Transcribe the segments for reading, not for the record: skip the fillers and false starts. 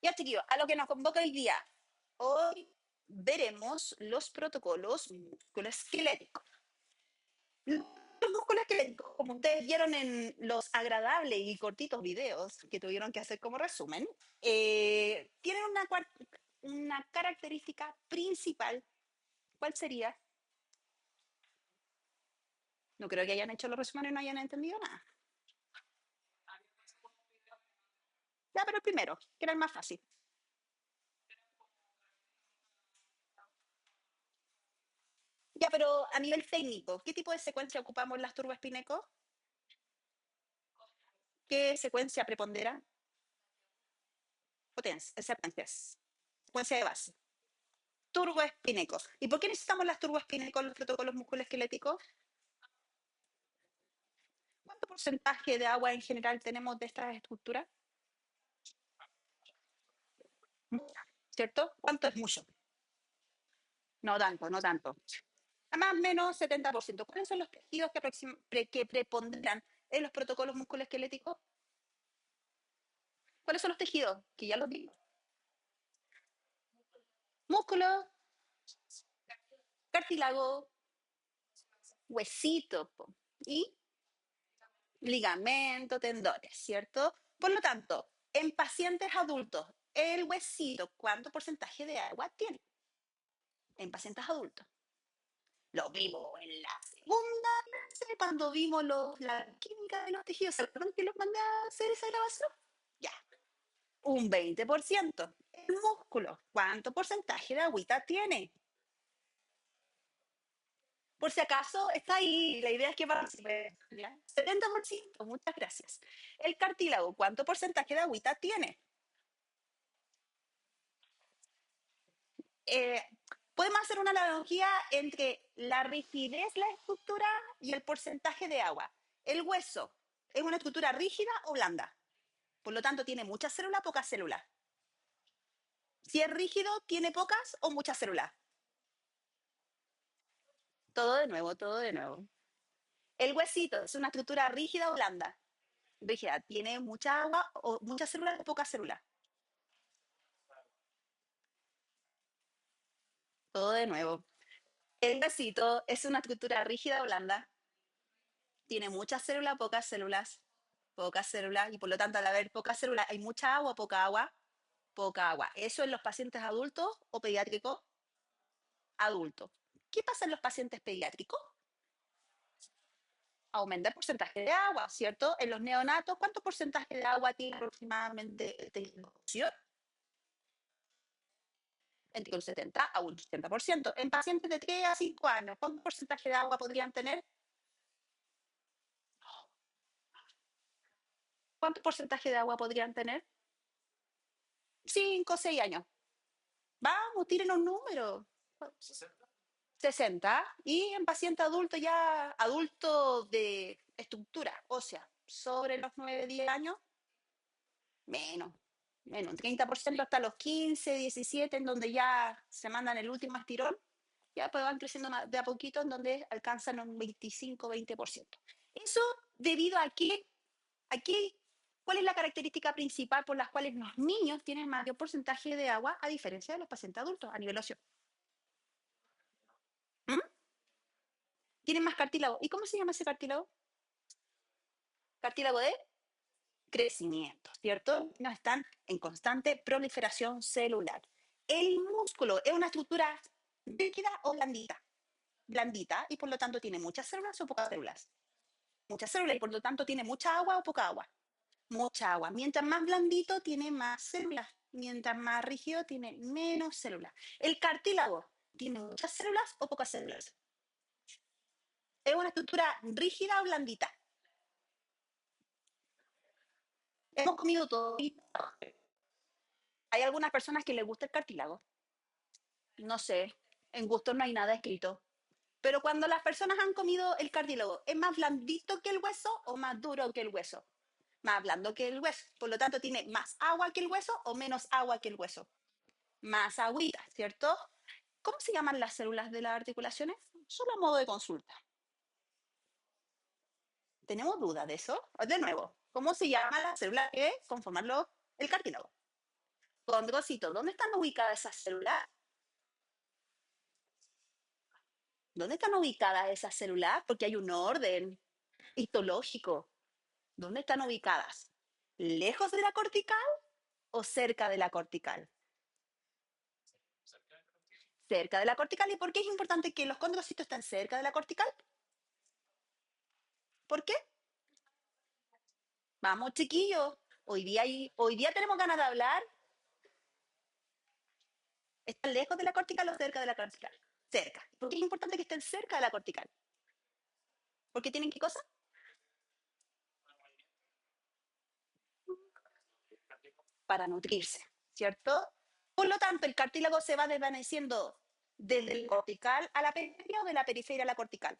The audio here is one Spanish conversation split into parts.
Ya, chiquillos, a lo que nos convoca hoy día. Hoy veremos los protocolos musculoesqueléticos. Los músculos esqueléticos, como ustedes vieron en los agradables y cortitos videos que tuvieron que hacer como resumen, tienen una característica principal. ¿Cuál sería? No creo que hayan hecho los resúmenes y no hayan entendido nada. Ya, pero el primero, que era el más fácil. Ya, pero a nivel técnico, ¿qué tipo de secuencia ocupamos las turboespinecos? ¿Qué secuencia prepondera? Potencia, secuencias. Secuencia de base. Turboespinecos. ¿Y por qué necesitamos las turboespinecos en los protocolos musculoesqueléticos? ¿Cuánto porcentaje de agua en general tenemos de estas estructuras? ¿Cierto? ¿Cuánto es mucho? No tanto, no tanto. A más o menos 70%. ¿Cuáles son los tejidos que preponderan en los protocolos musculoesqueléticos? ¿Cuáles son los tejidos? Que ya los vimos. Músculo, cartílago, huesito y ligamento, tendones, ¿cierto? Por lo tanto, en pacientes adultos, el huesito, ¿cuánto porcentaje de agua tiene? En pacientes adultos. Lo vimos en la segunda clase cuando vimos la química de los tejidos. ¿Se acuerdan que los mandé a hacer esa grabación? Ya, un 20%. El músculo, ¿cuánto porcentaje de agüita tiene? Por si acaso está ahí, la idea es que participe. ¿Ya? 70%, muchas gracias. El cartílago, ¿cuánto porcentaje de agüita tiene? eh, Podemos hacer una analogía entre la rigidez, la estructura y el porcentaje de agua. El hueso es una estructura rígida o blanda. Por lo tanto, tiene muchas células, pocas células. Si es rígido, tiene pocas o muchas células. Todo de nuevo, todo de nuevo. El huesito es una estructura rígida o blanda. Rígida, tiene mucha agua o muchas células o pocas células. Todo de nuevo. El huesito es una estructura rígida o blanda. Tiene muchas células, pocas células. Pocas células y por lo tanto al haber pocas células hay mucha agua, poca agua, poca agua. Eso en los pacientes adultos o pediátricos adultos. ¿Qué pasa en los pacientes pediátricos? Aumenta el porcentaje de agua, ¿cierto? En los neonatos, ¿cuánto porcentaje de agua tiene aproximadamente el tejido? Entre un 70 a un 80%. En pacientes de 3 a 5 años, ¿cuánto porcentaje de agua podrían tener? ¿Cuánto porcentaje de agua podrían tener? 5 o 6 años. Vamos, tiren un número. 60 y en paciente adulto ya, adulto de estructura ósea, sobre los 9 10 años, menos, menos, 30% hasta los 15 17 en donde ya se mandan el último estirón, ya pues van creciendo de a poquito en donde alcanzan un 25-20%. Eso debido a que, ¿cuál es la característica principal por las cuales los niños tienen mayor porcentaje de agua a diferencia de los pacientes adultos a nivel óseo? ¿Mm? Tienen más cartílago. ¿Y cómo se llama ese cartílago? Cartílago de crecimiento, ¿cierto? No están en constante proliferación celular. El músculo es una estructura líquida o blandita. Blandita y por lo tanto tiene muchas células o pocas células. Muchas células y por lo tanto tiene mucha agua o poca agua. Mucha agua. Mientras más blandito tiene más células. Mientras más rígido tiene menos células. El cartílago tiene muchas células o pocas células. Es una estructura rígida o blandita. Hemos comido todo. Hay algunas personas que les gusta el cartílago. No sé, en gusto no hay nada escrito. Pero cuando las personas han comido el cartílago, ¿es más blandito que el hueso o más duro que el hueso? Más blando que el hueso. Por lo tanto, tiene más agua que el hueso o menos agua que el hueso. Más agüita, ¿cierto? ¿Cómo se llaman las células de las articulaciones? Solo a modo de consulta. ¿Tenemos duda de eso? De nuevo, ¿cómo se llama la célula que conforman el cartílago? Condrocitos, ¿dónde están ubicadas esas células? ¿Dónde están ubicadas esas células? Porque hay un orden histológico. ¿Dónde están ubicadas? ¿Lejos de la cortical o cerca de la cortical? Cerca de la cortical. ¿Y por qué es importante que los condrocitos estén cerca de la cortical? ¿Por qué? Vamos, chiquillos. Hoy día tenemos ganas de hablar. ¿Están lejos de la cortical o cerca de la cortical? Cerca. ¿Por qué es importante que estén cerca de la cortical? ¿Por qué tienen qué cosa? Para nutrirse, ¿cierto? Por lo tanto, el cartílago se va desvaneciendo desde el cortical a la periferia o de la periferia a la cortical.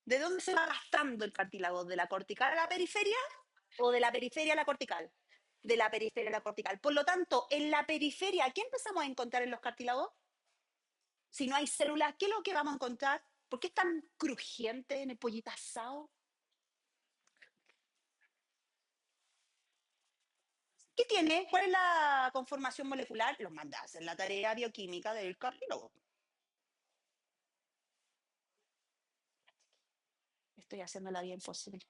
¿De dónde se va gastando el cartílago? ¿De la cortical a la periferia o de la periferia a la cortical? De la periferia a la cortical. Por lo tanto, en la periferia, ¿qué empezamos a encontrar en los cartílagos? Si no hay células, ¿qué es lo que vamos a encontrar? ¿Por qué es tan crujiente en el pollito asado? ¿Qué tiene? ¿Cuál es la conformación molecular? Los mandas en la tarea bioquímica del cartílago. Estoy haciéndola bien posible.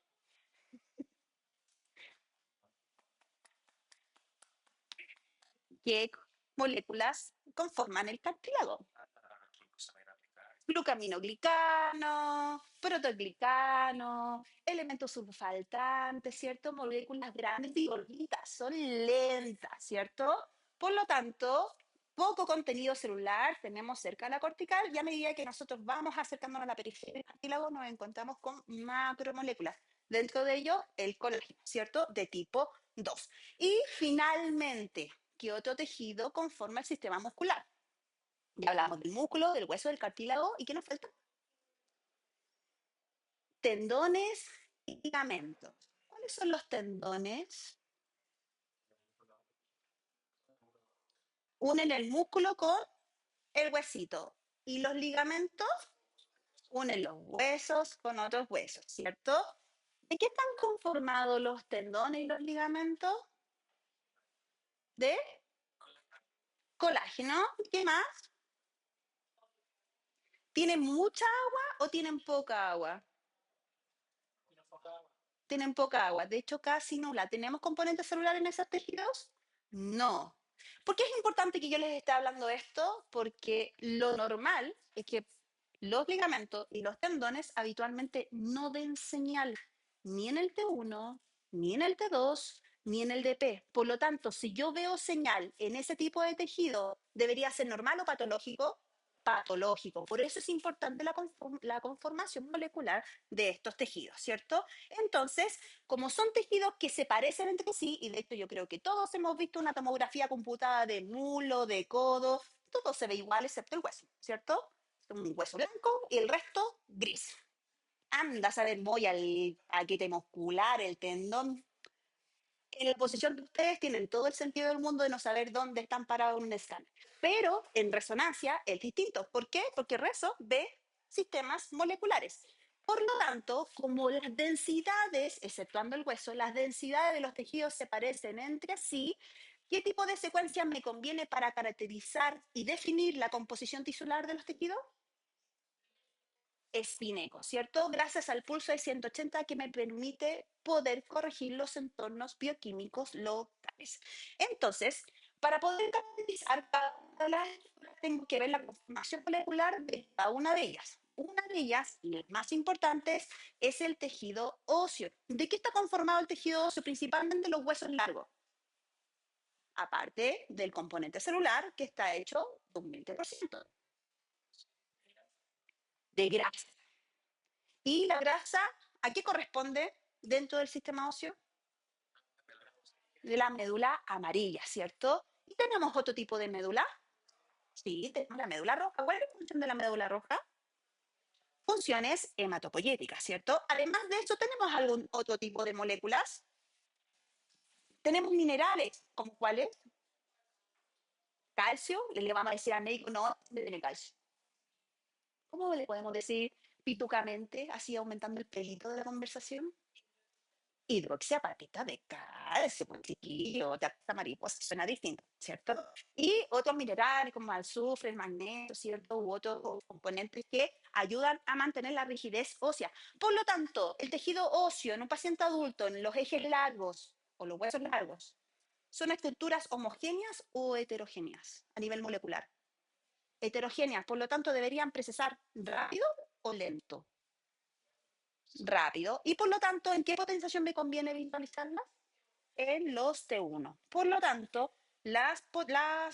¿Qué moléculas conforman el cartílago? Glucaminoglicano, protoglicano, elementos sulfaltantes, ¿cierto? Moléculas grandes y gorditas, son lentas, ¿cierto? Por lo tanto, poco contenido celular tenemos cerca de la cortical y a medida que nosotros vamos acercándonos a la periferia del cartílago nos encontramos con macromoléculas. Dentro de ello, el colágeno, ¿cierto? De tipo 2. Y finalmente, ¿qué otro tejido conforma el sistema muscular? Ya hablamos del músculo, del hueso, del cartílago. ¿Y qué nos falta? Tendones y ligamentos. ¿Cuáles son los tendones? Unen el músculo con el huesito. Y los ligamentos unen los huesos con otros huesos, ¿cierto? ¿De qué están conformados los tendones y los ligamentos? De colágeno. ¿Qué más? ¿Tienen mucha agua o tienen poca agua? Tienen poca agua, de hecho casi nula. ¿Tenemos componentes celulares en esos tejidos? No. ¿Por qué es importante que yo les esté hablando esto? Porque lo normal es que los ligamentos y los tendones habitualmente no den señal ni en el T1, ni en el T2, ni en el DP. Por lo tanto, si yo veo señal en ese tipo de tejido, ¿debería ser normal o patológico? Patológico. Por eso es importante la conformación molecular de estos tejidos, ¿cierto? Entonces, como son tejidos que se parecen entre sí, y de hecho yo creo que todos hemos visto una tomografía computada de mulo, de codo, todo se ve igual excepto el hueso, ¿cierto? Un hueso blanco y el resto gris. Anda a saber, voy al paquete muscular, el tendón, en la posición de ustedes tienen todo el sentido del mundo de no saber dónde están parados en un escáner. Pero en resonancia es distinto. ¿Por qué? Porque rezo ve sistemas moleculares. Por lo tanto, como las densidades, exceptuando el hueso, las densidades de los tejidos se parecen entre sí, ¿qué tipo de secuencia me conviene para caracterizar y definir la composición tisular de los tejidos? Espineco, ¿cierto? Gracias al pulso de 180 que me permite poder corregir los entornos bioquímicos locales. Entonces, para poder caracterizar cada una de las estructuras, tengo que ver la conformación molecular de cada una de ellas. Una de ellas, y las más importantes, es el tejido óseo. ¿De qué está conformado el tejido óseo? Principalmente los huesos largos, aparte del componente celular que está hecho de un 20% de grasa. ¿Y la grasa a qué corresponde dentro del sistema óseo? De la médula amarilla, ¿cierto? Y tenemos otro tipo de médula. Sí, tenemos la médula roja. ¿Cuál es la función de la médula roja? Funciones hematopoyéticas, ¿cierto? Además de eso, tenemos algún otro tipo de moléculas. Tenemos minerales, como cuáles? Calcio. Le vamos a decir al médico, no, tiene calcio. ¿Cómo le podemos decir pitucamente, así aumentando el pelito de la conversación? hidroxiapatita de calcio, pues chiquillo, de esta mariposa, suena distinto, ¿cierto? Y otros minerales como el azufre, el magnesio, ¿cierto? U otros componentes que ayudan a mantener la rigidez ósea. Por lo tanto, el tejido óseo en un paciente adulto, en los ejes largos o los huesos largos, ¿son estructuras homogéneas o heterogéneas a nivel molecular? Heterogéneas, por lo tanto, deberían procesar rápido o lento. Rápido. Y por lo tanto, ¿en qué potenciación me conviene visualizarlas? En los T1. Por lo tanto, las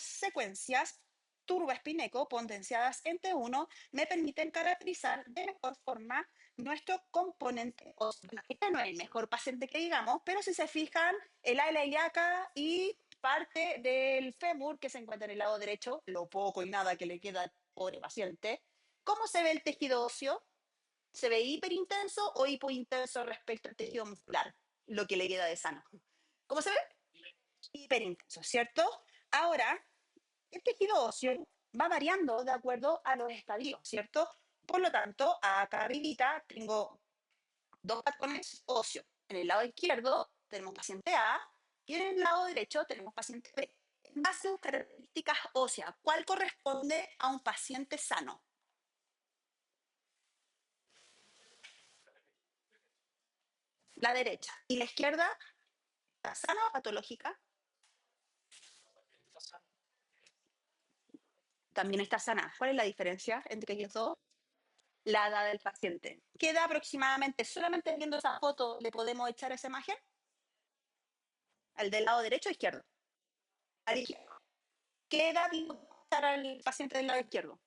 secuencias turboespineco potenciadas en T1 me permiten caracterizar de mejor forma nuestro componente óseo. Este no es el mejor paciente que digamos, pero si se fijan, el ala ilíaca y parte del fémur que se encuentra en el lado derecho, lo poco y nada que le queda al pobre paciente, ¿cómo se ve el tejido óseo? ¿Se ve hiperintenso o hipointenso respecto al tejido muscular? Lo que le queda de sano. ¿Cómo se ve? Hiperintenso, ¿cierto? Ahora, el tejido óseo va variando de acuerdo a los estadios, ¿cierto? Por lo tanto, acá arribita tengo dos patrones óseos. En el lado izquierdo tenemos paciente A y en el lado derecho tenemos paciente B. En base a sus características óseas, ¿cuál corresponde a un paciente sano? La derecha. ¿Y la izquierda está sana o patológica? También está sana. ¿Cuál es la diferencia entre ellos dos? La edad del paciente. ¿Qué edad aproximadamente? Solamente viendo esa foto le podemos echar esa imagen al del lado derecho o izquierdo. Al izquierdo. ¿Qué edad le podemos echar al paciente del lado izquierdo?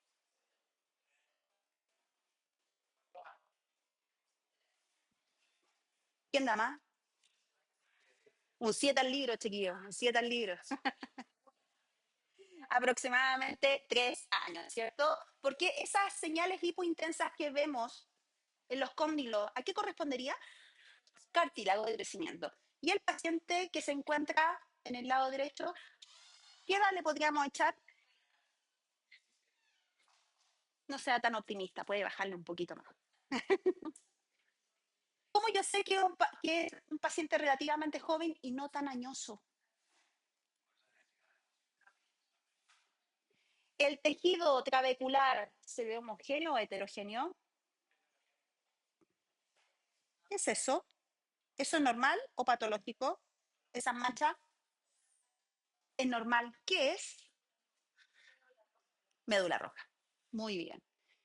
¿Quién da más? Un 7 al libro, chiquillo. Un 7 al libro. Aproximadamente 3 años, ¿cierto? Porque esas señales hipointensas que vemos en los cóndilos, ¿a qué correspondería? Cartílago de crecimiento. Y el paciente que se encuentra en el lado derecho, ¿qué edad le podríamos echar? No sea tan optimista, puede bajarle un poquito más. ¿Cómo yo sé que es un paciente relativamente joven y no tan añoso? ¿El tejido trabecular se ve homogéneo o heterogéneo? ¿Qué es eso? ¿Eso es normal o patológico? ¿Esa mancha es normal? ¿Qué es? Médula roja. Muy bien.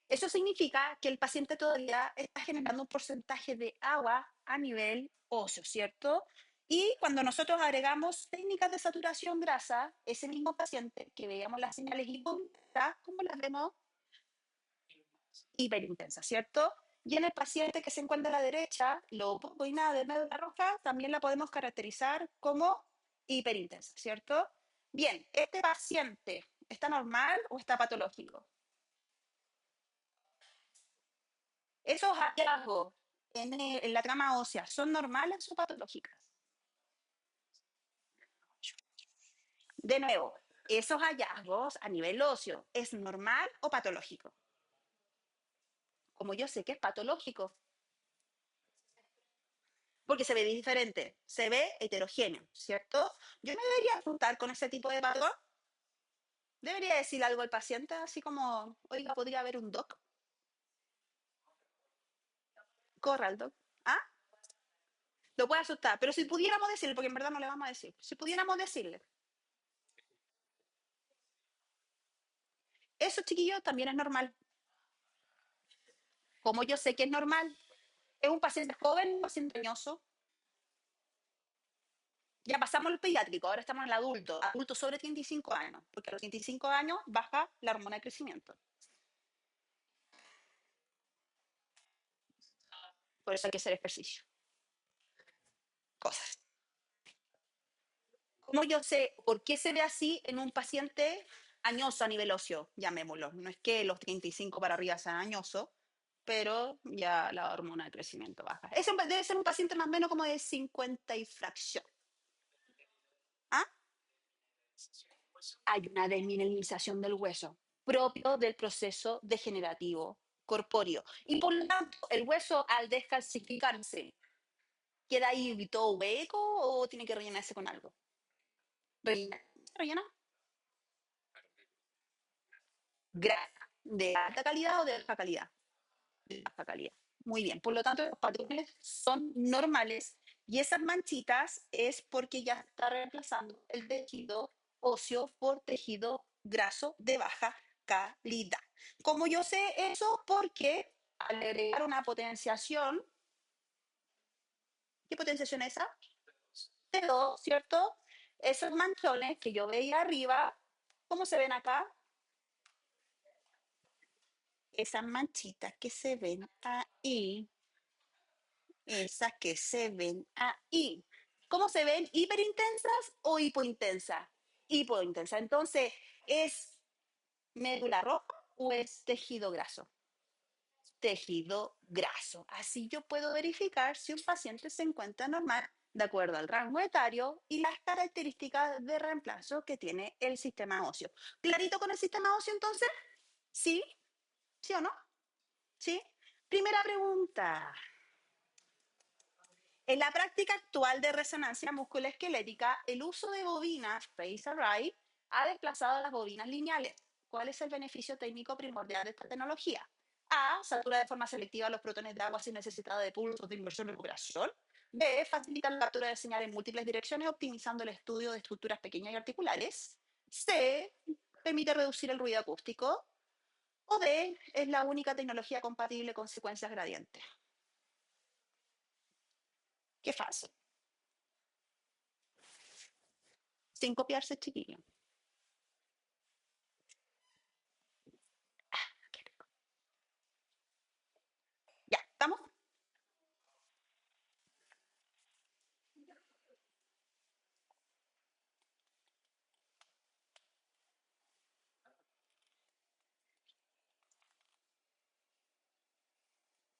Eso significa que el paciente todavía está generando un porcentaje de agua a nivel óseo, ¿cierto? Y cuando nosotros agregamos técnicas de saturación grasa, ese mismo paciente que veíamos las señales hipócritas, ¿cómo las vemos? Hiperintensas, ¿cierto? Y en el paciente que se encuentra a la derecha, lo poco y nada de médula roja, también la podemos caracterizar como hiperintensa, ¿cierto? Bien, ¿este paciente está normal o está patológico? Esos hallazgos en la trama ósea, ¿son normales o patológicas? De nuevo, esos hallazgos a nivel óseo, ¿es normal o patológico? Como yo sé que es patológico, porque se ve diferente, se ve heterogéneo, ¿cierto? Yo me debería apuntar con ese tipo de patrón, debería decir algo al paciente, así como, oiga, podría haber un doc, corra al doc. ¿Ah? Lo puede asustar, pero si pudiéramos decirle, porque en verdad no le vamos a decir, si pudiéramos decirle, eso chiquillo también es normal. Como yo sé que es normal, es un paciente joven, un paciente añoso. Ya pasamos el pediátrico, ahora estamos en el adulto, adulto sobre 35 años, porque a los 35 años baja la hormona de crecimiento. Por eso hay que hacer ejercicio. Cosas. ¿Cómo yo sé por qué se ve así en un paciente añoso a nivel óseo? Llamémoslo. No es que los 35 para arriba sean añosos, pero ya la hormona de crecimiento baja. Ese debe ser un paciente más o menos como de 50 y fracción. ¿Ah? Hay una desmineralización del hueso propio del proceso degenerativo corpóreo. Y por lo tanto, el hueso al descalcificarse, ¿Queda ahí todo hueco o tiene que rellenarse con algo? ¿Rellena? ¿Rellena? Grasa. ¿De alta calidad o de baja calidad? De baja calidad. Muy bien. Por lo tanto, los patrones son normales y esas manchitas es porque ya está reemplazando el tejido óseo por tejido graso de baja calidad. Como yo sé eso, porque al agregar una potenciación, ¿qué potenciación es esa? T2, ¿cierto? Esos manchones que yo veía arriba, ¿cómo se ven acá? Esas manchitas que se ven ahí, esas que se ven ahí. ¿Cómo se ven? ¿Hiperintensas o hipointensas? Hipointensa. Entonces, ¿es médula roja o es tejido graso? Tejido graso. Así yo puedo verificar si un paciente se encuentra normal de acuerdo al rango etario y las características de reemplazo que tiene el sistema óseo. ¿Clarito con el sistema óseo entonces? ¿Sí? ¿Sí o no? ¿Sí? Primera pregunta. En la práctica actual de resonancia musculoesquelética, el uso de bobinas phase array ha desplazado a las bobinas lineales. ¿Cuál es el beneficio técnico primordial de esta tecnología? A. Satura de forma selectiva los protones de agua sin necesidad de pulsos de inversión y recuperación. B. Facilita la captura de señal en múltiples direcciones, optimizando el estudio de estructuras pequeñas y articulares. C. Permite reducir el ruido acústico. O D. Es la única tecnología compatible con secuencias gradientes. Qué fácil. Sin copiarse, chiquillo. Ya, ¿estamos?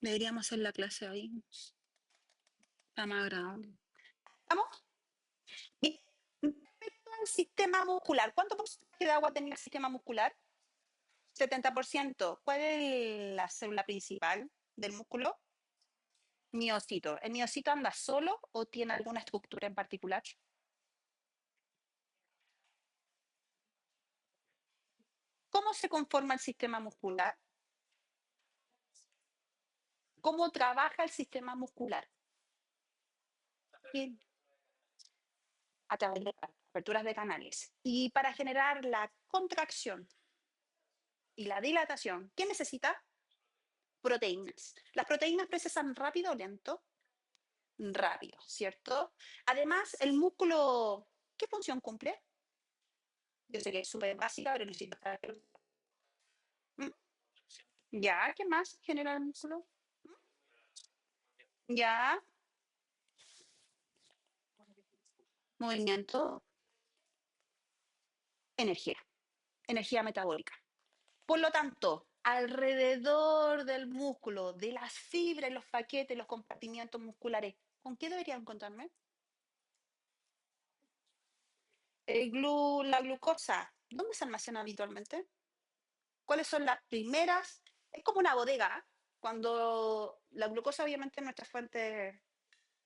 Deberíamos hacer la clase ahí. Está más agradable. ¿Estamos? Bien. Respecto al sistema muscular, ¿cuánto porcentaje de agua tenía el sistema muscular? 70%. ¿Cuál es la célula principal del músculo? Miocito. ¿El miocito anda solo o tiene alguna estructura en particular? ¿Cómo se conforma el sistema muscular? ¿Cómo trabaja el sistema muscular? Bien. A través de aperturas de canales. Y para generar la contracción y la dilatación, ¿qué necesita? Proteínas. ¿Las proteínas procesan rápido o lento? Rápido, ¿cierto? Además, el músculo, ¿qué función cumple? Yo sé que es súper básica, pero necesito saber. ¿Mm? ¿Ya? ¿Qué más genera el músculo? ¿Ya? Movimiento, energía, energía metabólica. Por lo tanto, alrededor del músculo, de las fibras, los paquetes, los compartimientos musculares, ¿con qué deberían encontrarme? La glucosa, ¿dónde se almacena habitualmente? ¿Cuáles son las primeras? Es como una bodega, cuando la glucosa obviamente es nuestra fuente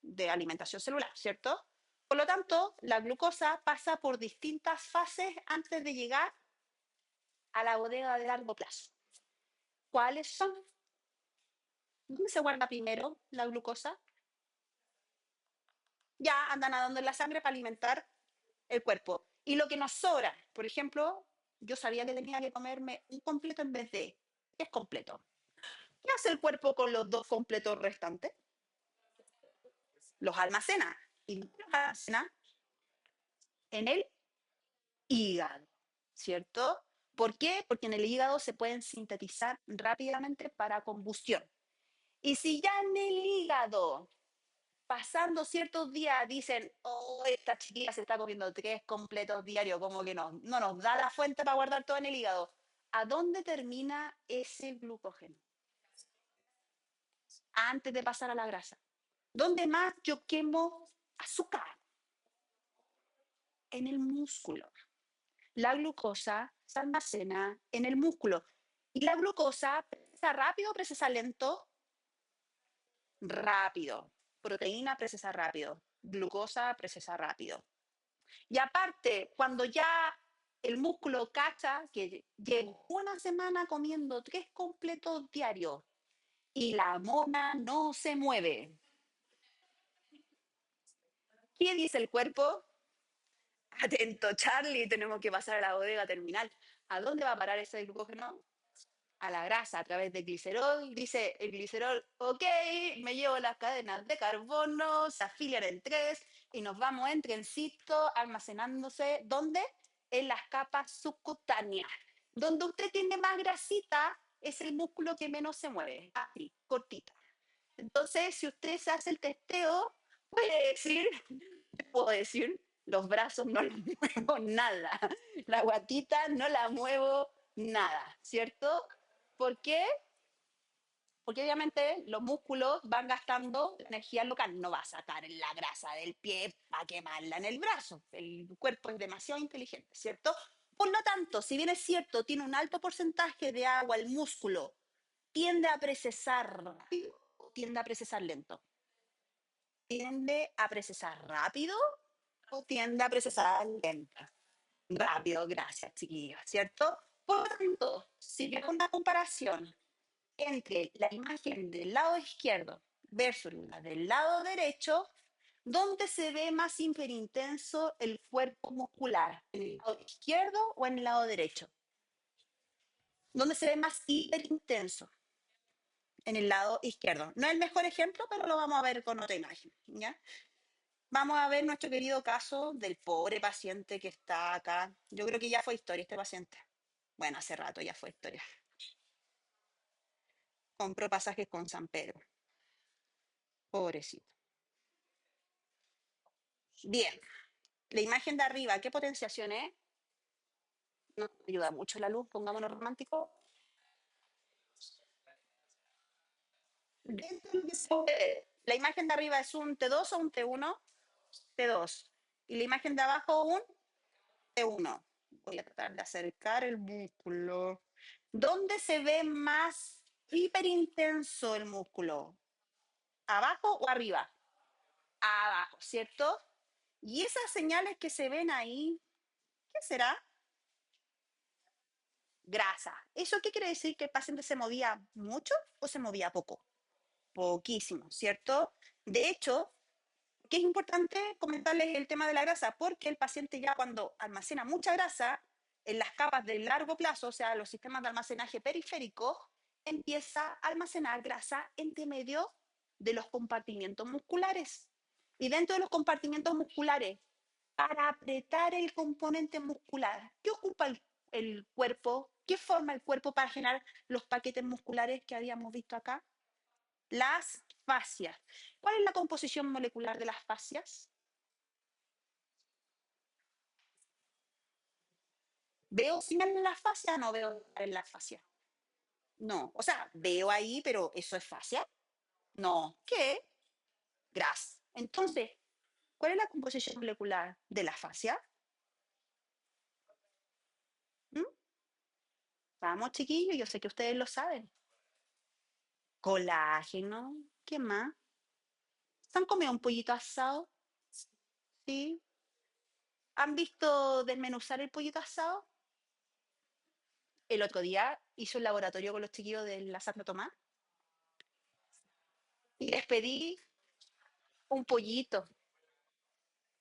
de alimentación celular, ¿cierto? Por lo tanto, la glucosa pasa por distintas fases antes de llegar a la bodega de largo plazo. ¿Cuáles son? ¿Dónde se guarda primero la glucosa? Ya anda nadando en la sangre para alimentar el cuerpo. Y lo que nos sobra, por ejemplo, yo sabía que tenía que comerme un completo en vez de. ¿Qué es completo? ¿Qué hace el cuerpo con los dos completos restantes? Los almacena. Y los almacena en el hígado, ¿cierto? ¿Por qué? Porque en el hígado se pueden sintetizar rápidamente para combustión. Y si ya en el hígado, pasando ciertos días, dicen, oh, esta chiquilla se está comiendo 3 completos diarios, como que no nos da la fuente para guardar todo en el hígado. ¿A dónde termina ese glucógeno? Antes de pasar a la grasa. ¿Dónde más yo quemo azúcar? En el músculo. La glucosa se almacena en el músculo. ¿Y la glucosa procesa rápido o procesa lento? Rápido. proteína procesa rápido, glucosa procesa rápido. Y aparte, cuando ya el músculo cacha que llevo una semana comiendo 3 completos diarios y la mona no se mueve, ¿qué dice el cuerpo? Atento, Charlie, tenemos que pasar a la bodega terminal. ¿A dónde va a parar ese glucógeno? A la grasa a través del glicerol. Dice el glicerol, ok, me llevo las cadenas de carbono, se afilian en tres y nos vamos en trencito almacenándose. ¿Dónde? En las capas subcutáneas. Donde usted tiene más grasita, es el músculo que menos se mueve. Así, cortita. Entonces, si usted se hace el testeo, puede decir, puedo decir, los brazos no los muevo nada, la guatita no la muevo nada, ¿cierto? ¿Por qué? Porque obviamente los músculos van gastando energía local, no va a sacar la grasa del pie para quemarla en el brazo. El cuerpo es demasiado inteligente, ¿cierto? Por lo tanto, si bien es cierto, tiene un alto porcentaje de agua el músculo, tiende a procesar rápido o tiende a procesar lento. ¿Tiende a procesar rápido o tiende a procesar lento? Rápido, gracias, chiquillos, ¿cierto? Por lo tanto, si veo una comparación entre la imagen del lado izquierdo versus la del lado derecho, ¿dónde se ve más hiperintenso el cuerpo muscular? ¿En el lado izquierdo o en el lado derecho? ¿Dónde se ve más hiperintenso? En el lado izquierdo. No es el mejor ejemplo, pero lo vamos a ver con otra imagen, ¿ya? Vamos a ver nuestro querido caso del pobre paciente que está acá. Yo creo que ya fue historia este paciente. Bueno, hace rato ya fue historia. Compró pasajes con San Pedro. Pobrecito. Bien, la imagen de arriba, ¿qué potenciación es? No ayuda mucho la luz, pongámonos romántico. Dentro de lo que se puede, la imagen de arriba es un T2 o un T1, T2. Y la imagen de abajo un T1. Voy a tratar de acercar el músculo. ¿Dónde se ve más hiperintenso el músculo? ¿Abajo o arriba? Abajo, ¿cierto? Y esas señales que se ven ahí, ¿qué será? Grasa. ¿Eso qué quiere decir? ¿Que el paciente se movía mucho o se movía poco? Poquísimo, ¿cierto? De hecho, que es importante comentarles el tema de la grasa, porque el paciente ya cuando almacena mucha grasa en las capas de largo plazo, o sea, los sistemas de almacenaje periféricos, empieza a almacenar grasa entre medio de los compartimientos musculares. Y dentro de los compartimientos musculares, para apretar el componente muscular, ¿qué ocupa el cuerpo? ¿Qué forma el cuerpo para generar los paquetes musculares que habíamos visto acá? Las fascias. ¿Cuál es la composición molecular de las fascias? ¿Veo señal en las fascias o no veo en las fascias? No, o sea, veo ahí, pero ¿eso es fascia? No. ¿Qué? Grasa. Entonces, ¿cuál es la composición molecular de la fascia? ¿Mm? Vamos, chiquillos, yo sé que ustedes lo saben. Colágeno. ¿Qué más? ¿Se han comido un pollito asado? Sí. ¿Han visto desmenuzar el pollito asado? El otro día hice un laboratorio con los chiquillos de la Santa Tomás y les pedí un pollito.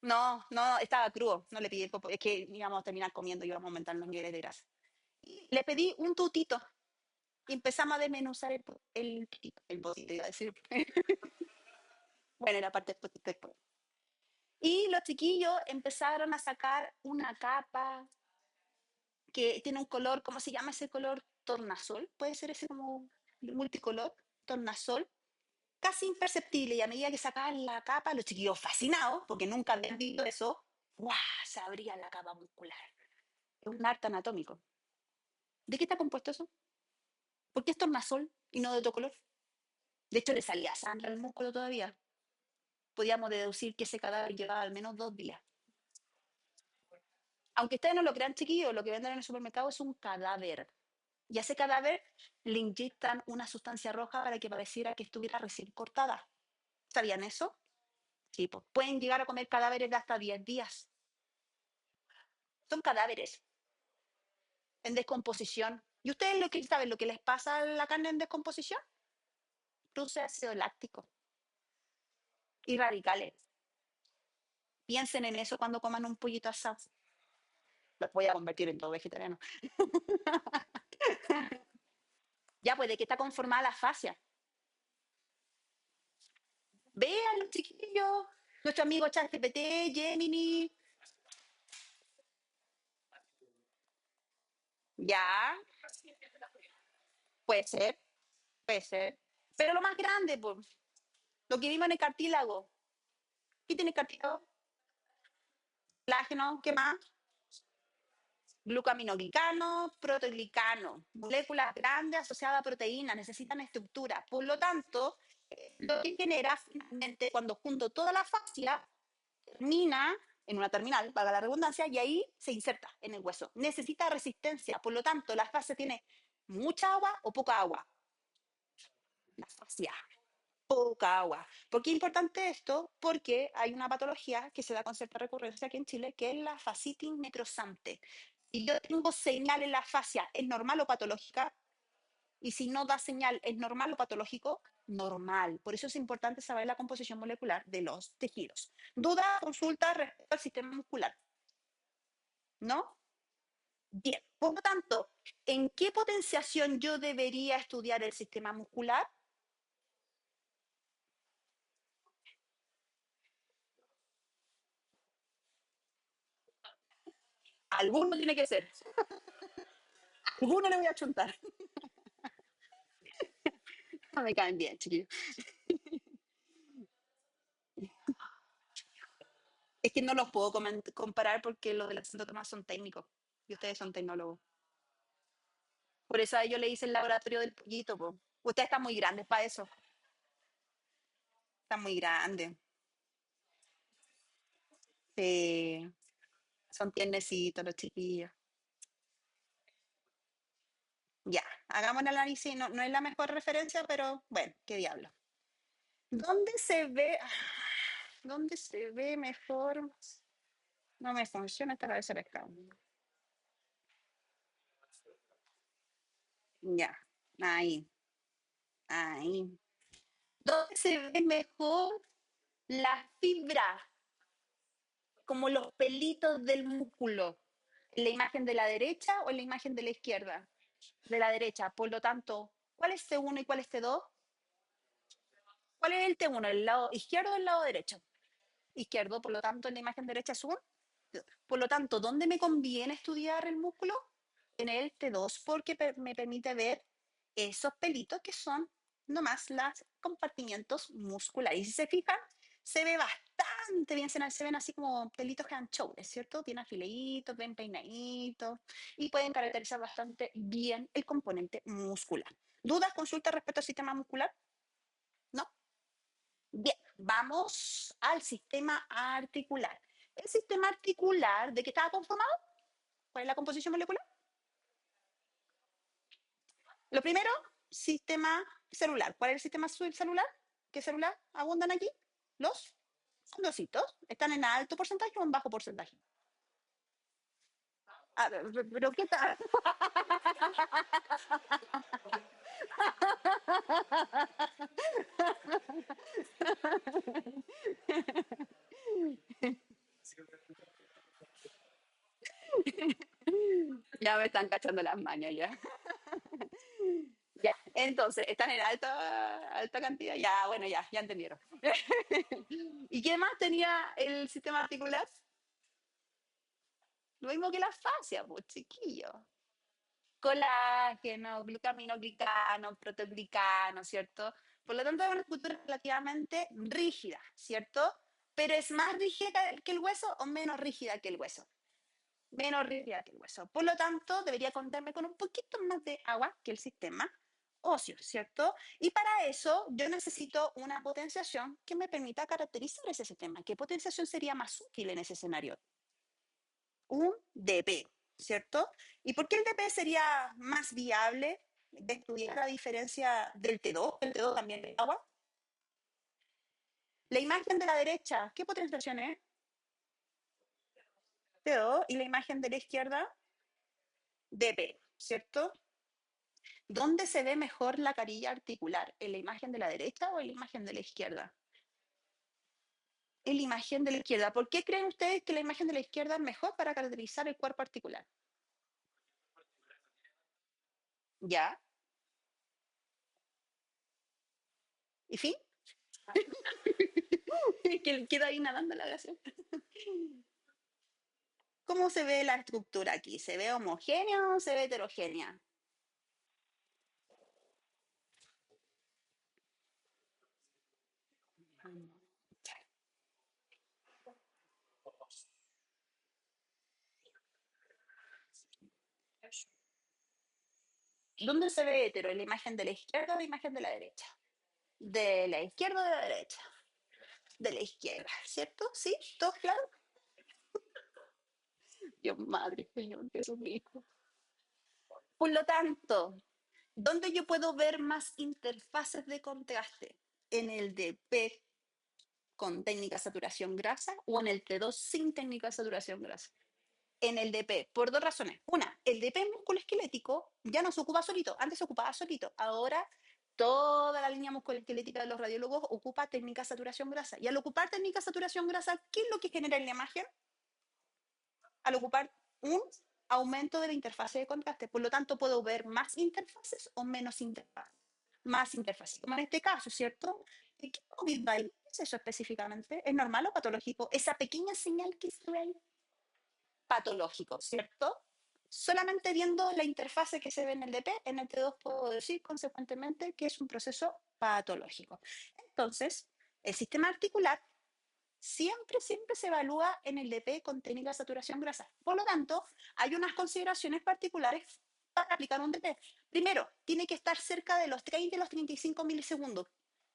No, no, estaba crudo, no le pedí, es que íbamos a terminar comiendo y íbamos a aumentar los niveles de grasa. Y le pedí un tutito y empezamos a desmenuzar el tutito, el potito, iba a decir. Bueno, era parte del potito después. Y los chiquillos empezaron a sacar una capa que tiene un color, ¿cómo se llama ese color? Tornasol, puede ser ese como multicolor, tornasol, casi imperceptible. Y a medida que sacaban la capa, los chiquillos fascinados, porque nunca habían visto eso, ¡guau! Se abría la capa muscular. Es un arte anatómico. ¿De qué está compuesto eso? ¿Por qué es tornasol y no de otro color? De hecho, le salía sangre al músculo todavía. Podíamos deducir que ese cadáver llevaba al menos 2 días. Aunque ustedes no lo crean, chiquillos, lo que venden en el supermercado es un cadáver. Y a ese cadáver le inyectan una sustancia roja para que pareciera que estuviera recién cortada. ¿Sabían eso? Sí, pues pueden llegar a comer cadáveres de hasta 10 días. Son cadáveres en descomposición. ¿Y ustedes lo que saben lo que les pasa a la carne en descomposición? Produce ácido láctico y radicales. Piensen en eso cuando coman un pollito asado. Los voy a convertir en todo vegetariano. Ya, pues, ¿de qué está conformada la fascia? Vean los chiquillos, nuestro amigo ChatGPT, Gemini. Ya, puede ser, puede ser. Pero lo más grande, pues, lo que vimos en el cartílago. ¿Qué tiene el cartílago? Colágeno, ¿qué más? Glucaminoglicano, protoglicano, moléculas grandes asociadas a proteínas, necesitan estructura. Por lo tanto, lo que genera finalmente, cuando junto toda la fascia, termina en una terminal, valga la redundancia, y ahí se inserta en el hueso. Necesita resistencia, por lo tanto, la fascia tiene mucha agua o poca agua. La fascia, poca agua. ¿Por qué es importante esto? Porque hay una patología que se da con cierta recurrencia aquí en Chile, que es la fascitis necrosante. Si yo tengo señal en la fascia, ¿es normal o patológica? Y si no da señal, ¿es normal o patológico? Normal. Por eso es importante saber la composición molecular de los tejidos. Duda, consulta respecto al sistema muscular, ¿no? Bien. Por lo tanto, ¿en qué potenciación yo debería estudiar el sistema muscular? Alguno tiene que ser. Alguno le voy a chuntar. No me caen bien, chiquillos. Es que no los puedo comparar porque los de la Santo Tomás son técnicos y ustedes son tecnólogos. Por eso a ellos le hice el laboratorio del pollito, po. Ustedes están muy grandes para eso. Están muy grandes. Sí, son tiernecitos los chiquillos. Ya, hagamos el análisis. No, no es la mejor referencia, pero bueno, qué diablo. ¿Dónde se ve? ¿Dónde se ve mejor? No me funciona esta cabeza de pescado. Ya, ahí, ahí. ¿Dónde se ve mejor la fibra, como los pelitos del músculo? ¿En la imagen de la derecha o en la imagen de la izquierda? De la derecha. Por lo tanto, ¿cuál es T1 y cuál es T2? ¿Cuál es el T1? ¿El lado izquierdo o el lado derecho? Izquierdo, por lo tanto, en la imagen derecha es un. Por lo tanto, ¿dónde me conviene estudiar el músculo? En el T2, porque me permite ver esos pelitos que son nomás los compartimientos musculares. Y si se fijan, se ve bastante bien, se ven así como pelitos que dan shoulders, ¿cierto? Bien afiladitos, bien peinaditos y pueden caracterizar bastante bien el componente muscular. ¿Dudas, consultas respecto al sistema muscular? ¿No? Bien, vamos al sistema articular. El sistema articular, ¿de qué estaba conformado? ¿Cuál es la composición molecular? Lo primero, sistema celular. ¿Cuál es el sistema celular? ¿Qué celular abundan aquí? Los endocitos. ¿Están en alto porcentaje o en bajo porcentaje? Ah, pero ¿qué tal? Ya me están cachando las mañas ya. Ya, entonces, están en alta cantidad. Ya, bueno, ya entendieron. ¿Y qué más tenía el sistema articular? Lo mismo que la fascia, pues, chiquillo. Colágeno, glucaminoglicano, protoglicano, ¿cierto? Por lo tanto, es una estructura relativamente rígida, ¿cierto? Pero es más rígida que el hueso o menos rígida que el hueso. Menos rígida que el hueso. Por lo tanto, debería contarme con un poquito más de agua que el sistema óseo, ¿cierto? Y para eso yo necesito una potenciación que me permita caracterizar ese sistema. ¿Qué potenciación sería más útil en ese escenario? Un DP, ¿cierto? ¿Y por qué el DP sería más viable de estudiar la diferencia del T2? El T2 también es agua. La imagen de la derecha, ¿qué potenciación es? TO. Y la imagen de la izquierda, DP, ¿cierto? ¿Dónde se ve mejor la carilla articular? ¿En la imagen de la derecha o en la imagen de la izquierda? En la imagen de la izquierda. ¿Por qué creen ustedes que la imagen de la izquierda es mejor para caracterizar el cuerpo articular? ¿Ya? ¿Y fin? Que queda ahí nadando la gracia. ¿Cómo se ve la estructura aquí? ¿Se ve homogénea o se ve heterogénea? ¿Dónde se ve hetero? ¿En la imagen de la izquierda o la imagen de la derecha? De la izquierda o de la derecha. De la izquierda, ¿cierto? ¿Sí? ¿Todo claro? Dios madre, Señor Jesucristo. Por lo tanto, ¿dónde yo puedo ver más interfaces de contraste? ¿En el DP con técnica de saturación grasa o en el T2 sin técnica de saturación grasa? En el DP, por dos razones. Una, el DP musculoesquelético ya no se ocupa solito, antes se ocupaba solito, ahora toda la línea musculoesquelética de los radiólogos ocupa técnica de saturación grasa. Y al ocupar técnica de saturación grasa, ¿qué es lo que genera en la imagen? Al ocupar un aumento de la interfase de contraste. Por lo tanto, puedo ver más interfaces o menos interfaces. Más interfaces. Como en este caso, ¿cierto? ¿Qué COVID ¿qué es eso específicamente? ¿Es normal o patológico? Esa pequeña señal que se ve ahí, patológico, ¿cierto? Solamente viendo la interfase que se ve en el DP, en el T2 puedo decir consecuentemente que es un proceso patológico. Entonces, el sistema articular siempre se evalúa en el DP con técnica de saturación grasa. Por lo tanto, hay unas consideraciones particulares para aplicar un DP. Primero, tiene que estar cerca de los 30 y los 35 milisegundos.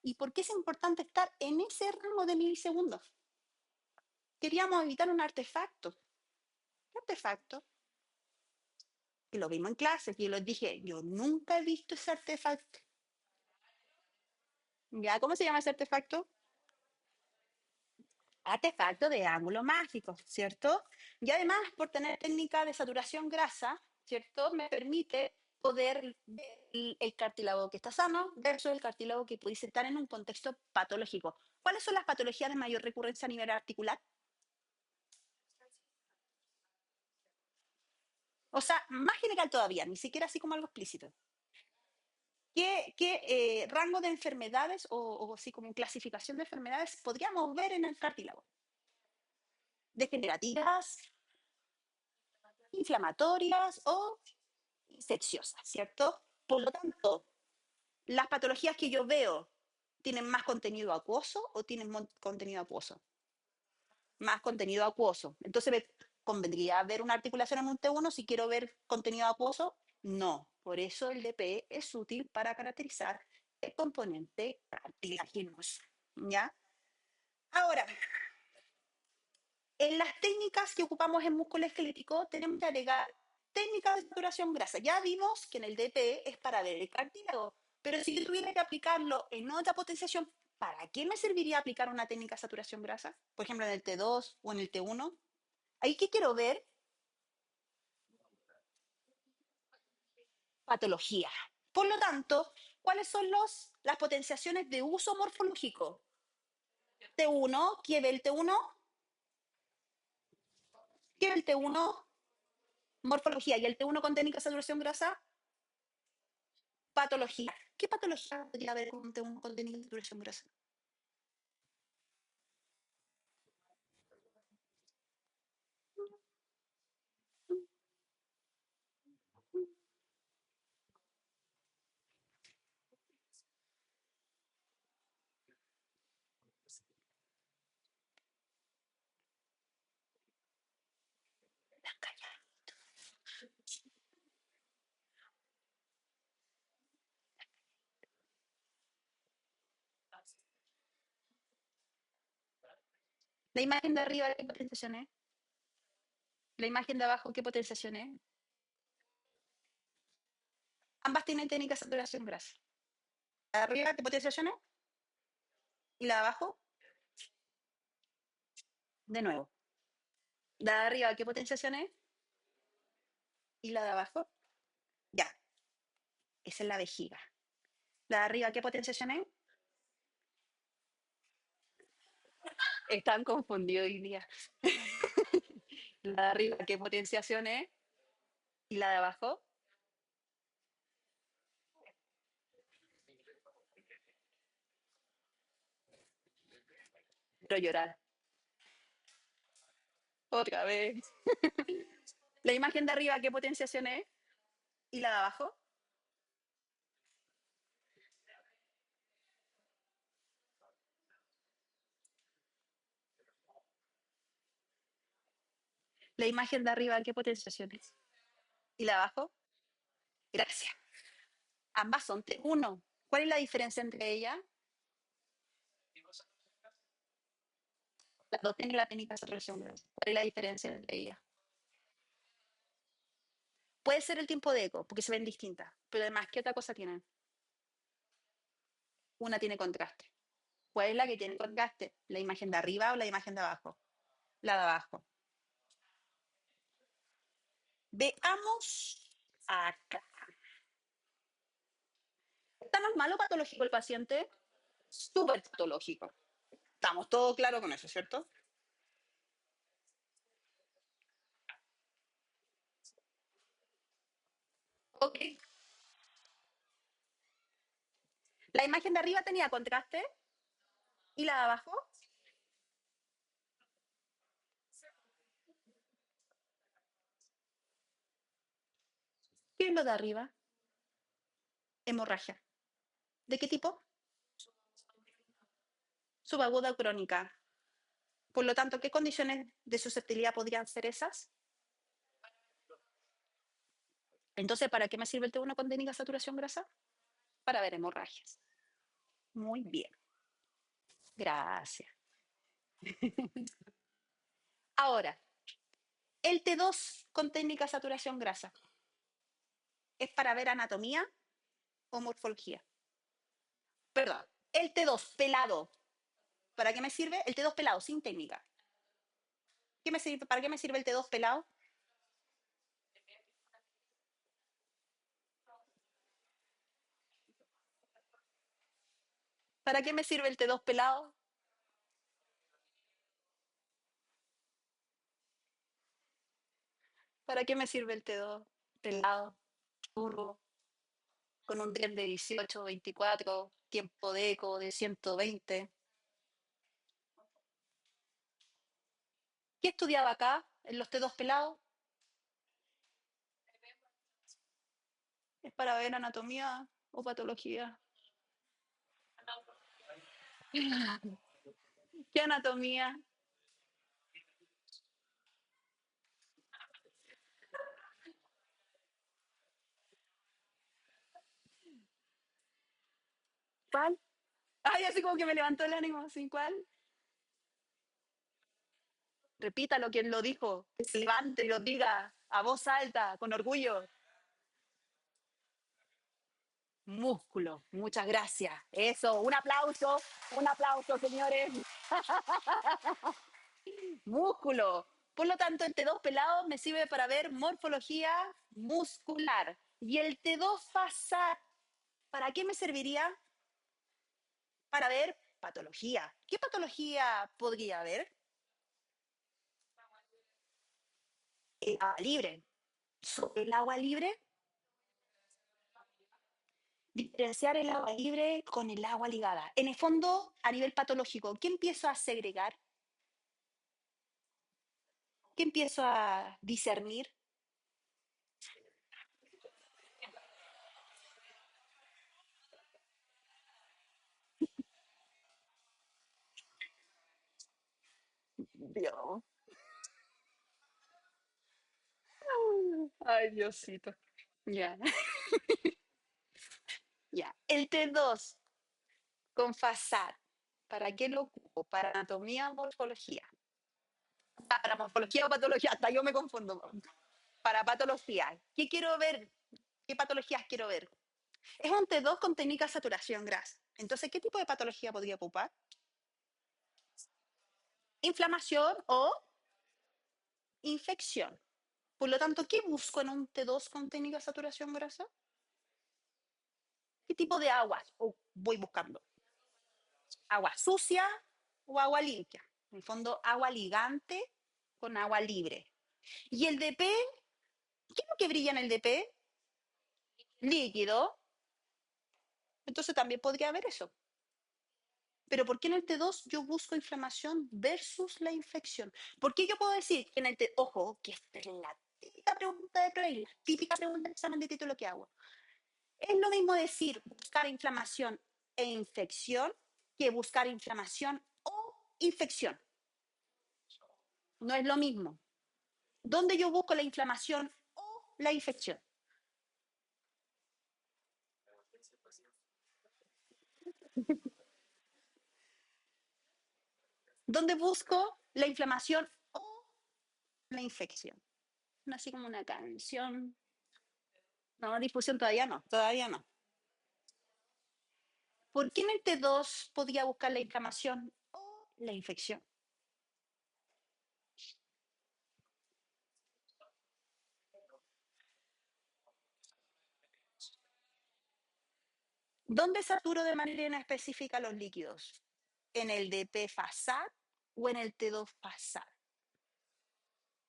¿Y por qué es importante estar en ese rango de milisegundos? Queríamos evitar un artefacto. ¿Qué artefacto? Que lo vimos en clases y les dije, yo nunca he visto ese artefacto. ¿Ya? ¿Cómo se llama ese artefacto? Artefacto de ángulo mágico, ¿cierto? Y además, por tener técnica de saturación grasa, ¿cierto? Me permite poder ver el cartílago que está sano versus el cartílago que pudiese estar en un contexto patológico. ¿Cuáles son las patologías de mayor recurrencia a nivel articular? O sea, más general todavía, ni siquiera así como algo explícito. ¿Qué rango de enfermedades o así como clasificación de enfermedades podríamos ver en el cartílago? Degenerativas, inflamatorias o infecciosas, ¿cierto? Por lo tanto, las patologías que yo veo tienen más contenido acuoso o tienen contenido acuoso. Más contenido acuoso. Entonces, ¿me convendría ver una articulación en un T1 si quiero ver contenido acuoso? No. Por eso el DP es útil para caracterizar el componente cartilaginoso. ¿Ya? Ahora, en las técnicas que ocupamos en músculo esquelético tenemos que agregar técnicas de saturación grasa. Ya vimos que en el DP es para ver el cartílago, pero si yo tuviera que aplicarlo en otra potenciación, ¿para qué me serviría aplicar una técnica de saturación grasa? Por ejemplo, en el T2 o en el T1. Ahí que quiero ver patología. Por lo tanto, ¿cuáles son las potenciaciones de uso morfológico? T1, ¿qué ve el T1? ¿Qué ve el T1? Morfología. ¿Y el T1 con técnica de saturación grasa? Patología. ¿Qué patología podría haber con un contenido de saturación grasa? La imagen de arriba, ¿qué potenciación es? La imagen de abajo, ¿qué potenciación es? Ambas tienen técnica de saturación grasa. La de arriba, ¿qué potenciación es? ¿Y la de abajo? De nuevo. La de arriba, ¿qué potenciación es? Y la de abajo, ya, esa es la vejiga. La de arriba, ¿qué potenciación es? Están confundidos hoy día. La de arriba, ¿qué potenciación es? Y la de abajo, quiero llorar. Otra vez. La imagen de arriba, ¿qué potenciación es? Y la de abajo, la imagen de arriba, ¿qué potenciación es? Y la de abajo, gracias. Ambas son T1. ¿Cuál es la diferencia entre ellas? Las dos tienen la técnica de saturación. ¿Cuál es la diferencia entre ellas? Puede ser el tiempo de eco, porque se ven distintas, pero además, ¿qué otra cosa tienen? Una tiene contraste. ¿Cuál es la que tiene contraste? ¿La imagen de arriba o la imagen de abajo? La de abajo. Veamos acá. ¿Está normal o patológico el paciente? Súper patológico. Estamos todos claros con eso, ¿cierto? Ok. La imagen de arriba tenía contraste y la de abajo, ¿qué es lo de arriba? Hemorragia. ¿De qué tipo? Subaguda crónica. Por lo tanto, ¿qué condiciones de susceptibilidad podrían ser esas? Entonces, ¿para qué me sirve el T1 con técnica de saturación grasa? Para ver hemorragias. Muy bien. Gracias. Ahora, el T2 con técnica de saturación grasa. ¿Es para ver anatomía o morfología? Perdón, el T2 pelado. ¿Para qué me sirve? El T2 pelado, sin técnica. ¿Para qué me sirve el T2 pelado? ¿Para qué me sirve el T2 pelado? ¿Para qué me sirve el T2 pelado? Turbo, con un tren de 18, 24, tiempo de eco de 120. ¿Qué estudiaba acá en los T2 pelados? ¿Es para ver anatomía o patología? ¿Qué anatomía? ¿Cuál? Ay, así como que me levantó el ánimo, ¿sin cuál? Repítalo quien lo dijo, que se levante y lo diga a voz alta, con orgullo. Músculo, muchas gracias. Eso, un aplauso, señores. Músculo. Por lo tanto, el T2 pelado me sirve para ver morfología muscular. Y el T2 fascial, ¿para qué me serviría? Para ver patología. ¿Qué patología podría haber? El agua libre. Sobre el agua libre, diferenciar el agua libre con el agua ligada. En el fondo, a nivel patológico, ¿qué empiezo a segregar? ¿Qué empiezo a discernir? Dios. Ay, Diosito. Ya, ya. El T2 con FASAD. ¿Para qué lo ocupo? Para anatomía o morfología. Ah, para morfología o patología, hasta yo me confundo. Para patología. ¿Qué quiero ver? ¿Qué patologías quiero ver? Es un T2 con técnica de saturación grasa. Entonces, ¿qué tipo de patología podría ocupar? inflamación o infección. Por lo tanto, ¿qué busco en un T2 con técnica de saturación grasa? ¿Qué tipo de agua voy buscando? ¿Agua sucia o agua limpia? En el fondo, agua ligante con agua libre. ¿Y el DP? ¿Qué es lo que brilla en el DP? Líquido. Entonces también podría haber eso. Pero ¿por qué en el T2 yo busco inflamación versus la infección? ¿Por qué yo puedo decir que en el T, ojo, que esta es la típica pregunta de Proil, típica pregunta de examen de título que hago? Es lo mismo decir buscar inflamación e infección que buscar inflamación o infección. No es lo mismo. ¿Dónde yo busco la inflamación o la infección? ¿Dónde busco la inflamación o la infección? No así como una canción. No, difusión todavía no, todavía no. ¿Por qué en el T2 podía buscar la inflamación o la infección? ¿Dónde saturo de manera específica los líquidos? ¿En el DP FASAD o en el T2 FASAD?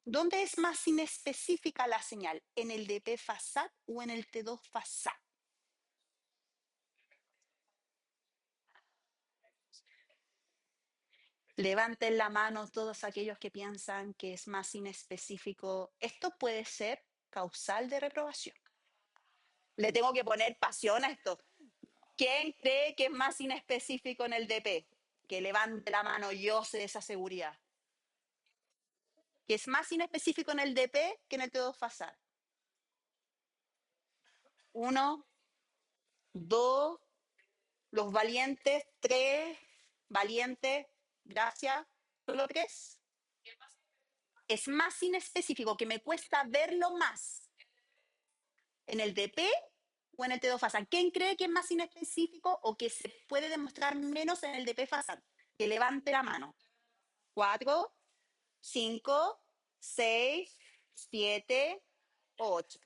¿Dónde es más inespecífica la señal? ¿En el DP FASAD o en el T2 FASAD? Levanten la mano todos aquellos que piensan que es más inespecífico. Esto puede ser causal de reprobación. Le tengo que poner pasión a esto. ¿Quién cree que es más inespecífico en el DP? Que levante la mano, yo sé esa seguridad. Que es más inespecífico en el DP que en el T2 FASAD. Uno, dos, los valientes, tres, valientes, gracias. Solo tres. Es más inespecífico, que me cuesta verlo más en el DP o en el T2 FASAD. ¿Quién cree que es más inespecífico o que se puede demostrar menos en el DP FASAD? Que levante la mano. Cuatro, 5, 6, 7, 8.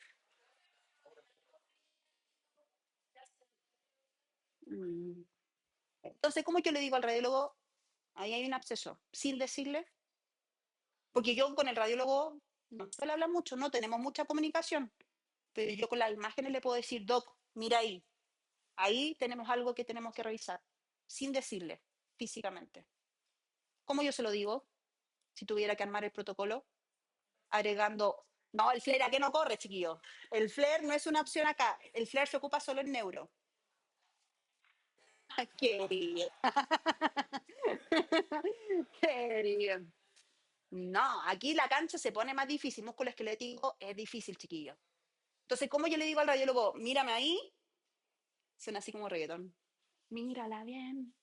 Entonces, ¿cómo yo le digo al radiólogo? Ahí hay un absceso, sin decirle, porque yo con el radiólogo no suele hablar mucho, no tenemos mucha comunicación, pero yo con las imágenes le puedo decir, doc, mira ahí tenemos algo que tenemos que revisar, sin decirle físicamente. ¿Cómo yo se lo digo? Si tuviera que armar el protocolo, agregando, no, el flare, ¿a qué no corre, chiquillo? El flare no es una opción acá, el flare se ocupa solo en neuro. Querido, querido. No, aquí la cancha se pone más difícil, músculo esquelético es difícil, chiquillo. Entonces, ¿cómo yo le digo al radiólogo, mírame ahí? Suena así como reggaetón. Mírala bien.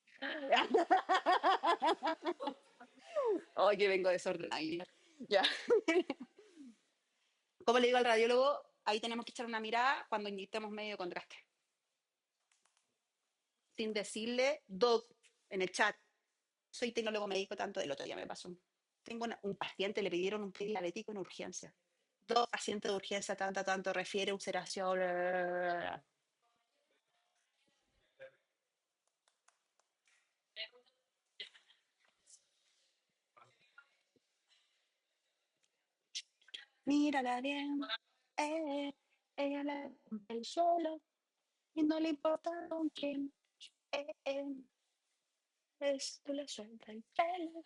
Ay, que vengo desordenada. Ya. ¿Cómo le digo al radiólogo? Ahí tenemos que echar una mirada cuando inyectemos medio de contraste. Sin decirle, doc, en el chat, soy tecnólogo médico, tanto del otro día me pasó. Tengo un paciente, le pidieron un diabético en urgencia. Dos pacientes de urgencia, tanto, refiere ulceración. Bla, bla, bla. Mírala bien, ella le rompe el suelo y no le importa con quién. Eh, esto le suelta el pelo.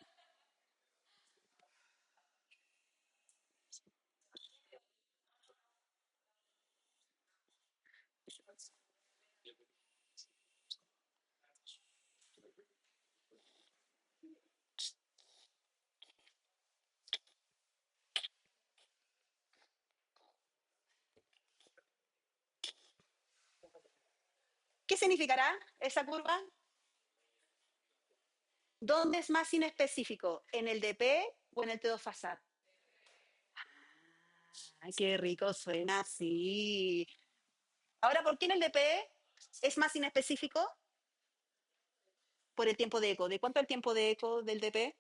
¿Qué significará esa curva? ¿Dónde es más inespecífico? ¿En el DP o en el T2 FASAD? Ay, qué rico suena así. Ahora, ¿por qué en el DP es más inespecífico? Por el tiempo de eco. ¿De cuánto es el tiempo de eco del DP?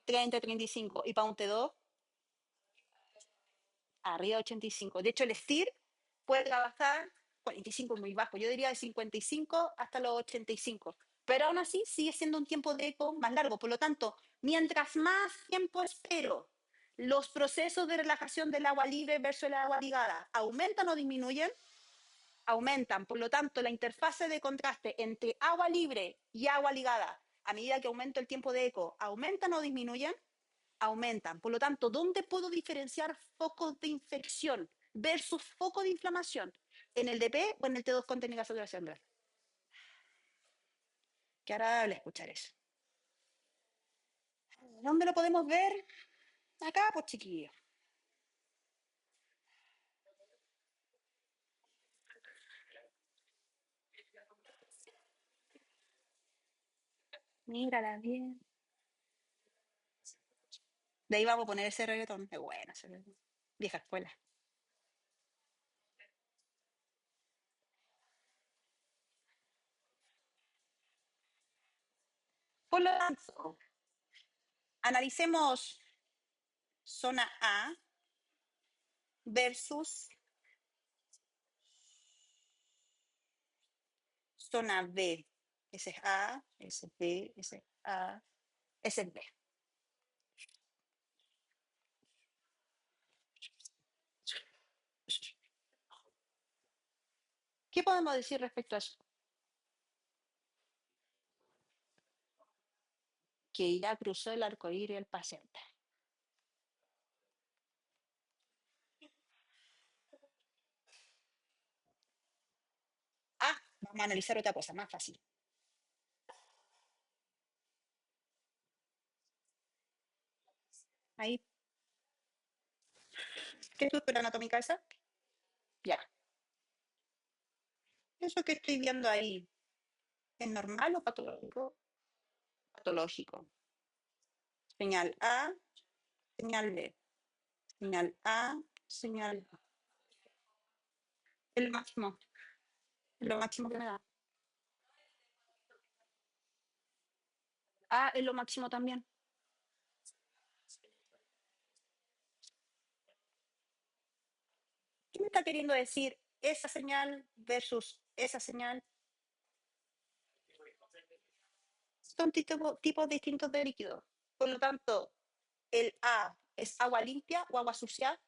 30, 35. Y para un T2, arriba de 85. De hecho, el STIR puede trabajar 45 muy bajo. Yo diría de 55 hasta los 85. Pero aún así sigue siendo un tiempo de eco más largo. Por lo tanto, mientras más tiempo espero, los procesos de relajación del agua libre versus el agua ligada aumentan o disminuyen, aumentan. Por lo tanto, la interfase de contraste entre agua libre y agua ligada, a medida que aumenta el tiempo de eco, aumentan o disminuyen, aumentan. Por lo tanto, ¿dónde puedo diferenciar focos de infección versus foco de inflamación? ¿En el DP o en el T2 con técnica de saturación renal? Qué agradable escuchar eso. ¿Dónde lo podemos ver? Acá, pues chiquillos. Mírala bien. De ahí vamos a poner ese reggaetón. Es bueno ese reggaetón. Vieja escuela. Por lo tanto, analicemos zona A versus zona B. Ese es A, ese es B, ese es A, ese es B. ¿Qué podemos decir respecto a eso? Que ya cruzó el arco iris el paciente. Ah, vamos a analizar otra cosa más fácil. Ahí, ¿qué estructura anatómica esa? Ya. Eso que estoy viendo ahí, ¿es normal o patológico? Patológico. Señal A, señal B. Señal A, señal B. Es lo máximo que me da. A es lo máximo también. ¿Qué me está queriendo decir esa señal versus esa señal? Son tipos distintos de líquido. Por lo tanto, el A es agua limpia o agua sucia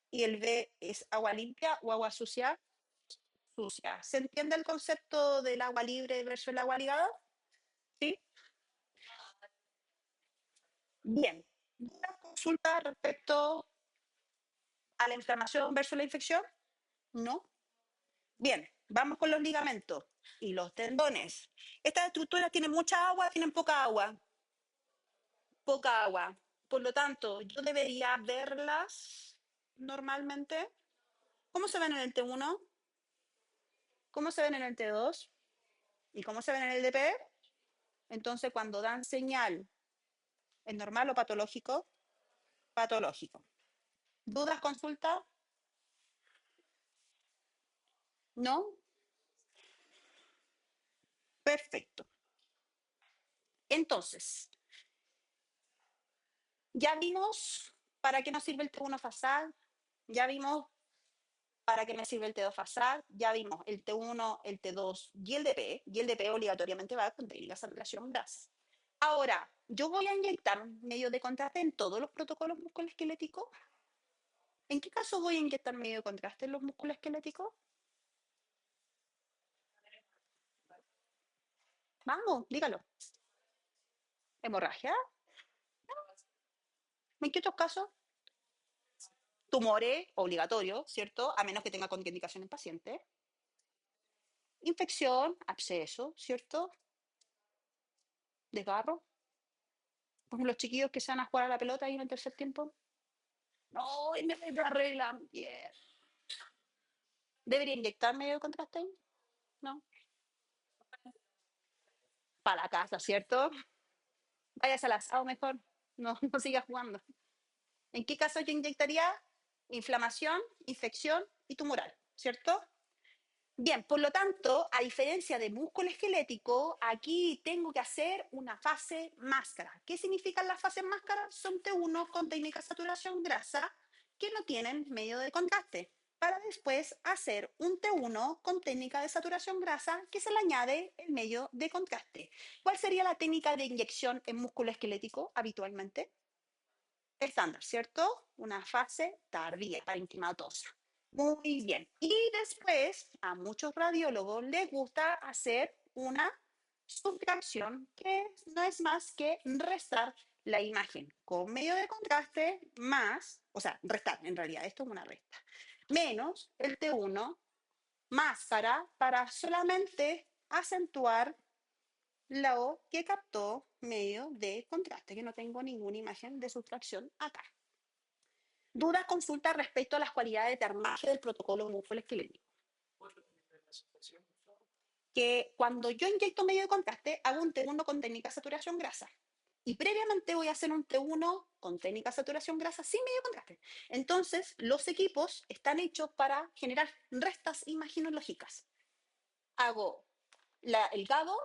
y el B es agua limpia o agua sucia. Sucia. ¿Se entiende el concepto del agua libre versus el agua ligada? Sí. Bien. ¿Una consulta respecto a la inflamación versus la infección? No. Bien, vamos con los ligamentos y los tendones. Estas estructuras tienen mucha agua, tienen poca agua. Poca agua. Por lo tanto, yo debería verlas normalmente. ¿Cómo se ven en el T1? ¿Cómo se ven en el T2? ¿Y cómo se ven en el DP? Entonces, cuando dan señal, ¿es normal o patológico? Patológico. ¿Dudas, consulta? ¿No? Perfecto. Entonces, ya vimos para qué nos sirve el T1 fasal, ya vimos para qué me sirve el T2 fasal, ya vimos el T1, el T2 y el DP obligatoriamente va con técnica de relación bras. Ahora, yo voy a inyectar medio de contraste en todos los protocolos musculoesqueléticos. ¿En qué caso voy a inyectar medio de contraste en los músculos esqueléticos? Vamos, dígalo. ¿Hemorragia? ¿En qué otros casos? Tumores, obligatorio, ¿cierto? A menos que tenga contraindicación en paciente. Infección, absceso, ¿cierto? Desgarro. Por ejemplo, los chiquillos que se van a jugar a la pelota ahí en el tercer tiempo. No, y me arreglan bien. ¿Debería inyectar medio de contraste? No. Para la casa, ¿cierto? Váyase al asado mejor. No, no siga jugando. ¿En qué caso yo inyectaría? Inflamación, infección y tumoral, ¿cierto? Bien, por lo tanto, a diferencia de músculo esquelético, aquí tengo que hacer una fase máscara. ¿Qué significan las fases máscaras? Son T1 con técnica de saturación grasa que no tienen medio de contraste, para después hacer un T1 con técnica de saturación grasa que se le añade el medio de contraste. ¿Cuál sería la técnica de inyección en músculo esquelético habitualmente? Estándar, ¿cierto? Una fase tardía, parenquimatosa. Muy bien. Y después, a muchos radiólogos les gusta hacer una subtracción que no es más que restar la imagen con medio de contraste más, o sea, restar, en realidad, esto es una resta, menos el T1 máscara para solamente acentuar lo que captó medio de contraste, que no tengo ninguna imagen de sustracción acá. Dudas, consultas respecto a las cualidades de armaje del protocolo musculoesquelético. Que cuando yo inyecto medio de contraste, hago un T1 con técnica de saturación grasa. Y previamente voy a hacer un T1 con técnica de saturación grasa sin medio de contraste. Entonces, los equipos están hechos para generar restas imaginológicas. Hago el GADO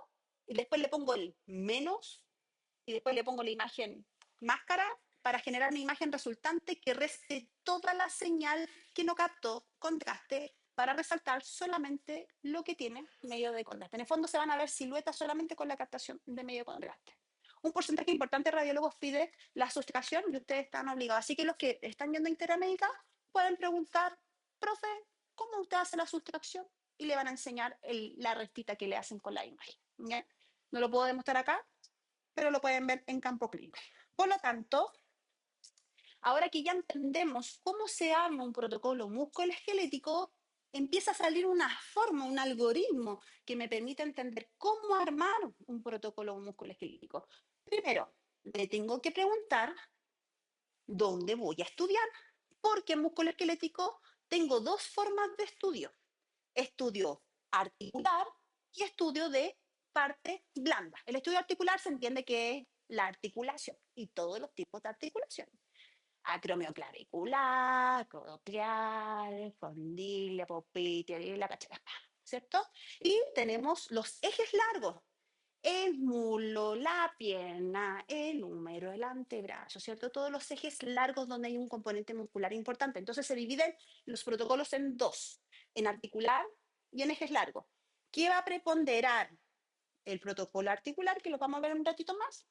y después le pongo el menos y después le pongo la imagen máscara para generar una imagen resultante que reste toda la señal que no captó contraste para resaltar solamente lo que tiene medio de contraste. En el fondo se van a ver siluetas solamente con la captación de medio de contraste. Un porcentaje importante de radiólogos pide la sustracción y ustedes están obligados. Así que los que están yendo a Interamédica pueden preguntar, profe, ¿cómo usted hace la sustracción? Y le van a enseñar la restita que le hacen con la imagen. ¿Ya? No lo puedo demostrar acá, pero lo pueden ver en campo clínico. Por lo tanto, ahora que ya entendemos cómo se arma un protocolo musculoesquelético, empieza a salir una forma, un algoritmo que me permite entender cómo armar un protocolo musculoesquelético. Primero, me tengo que preguntar dónde voy a estudiar, porque en musculoesquelético tengo dos formas de estudio: estudio articular y estudio de parte blanda. El estudio articular se entiende que es la articulación y todos los tipos de articulación: acromioclavicular, codopliar, condyle, popliteo y la cachapa, ¿cierto? Y tenemos los ejes largos: el muslo, la pierna, el húmero, el antebrazo, ¿cierto? Todos los ejes largos donde hay un componente muscular importante. Entonces se dividen los protocolos en dos: en articular y en ejes largos. ¿Qué va a preponderar? El protocolo articular, que lo vamos a ver un ratito más,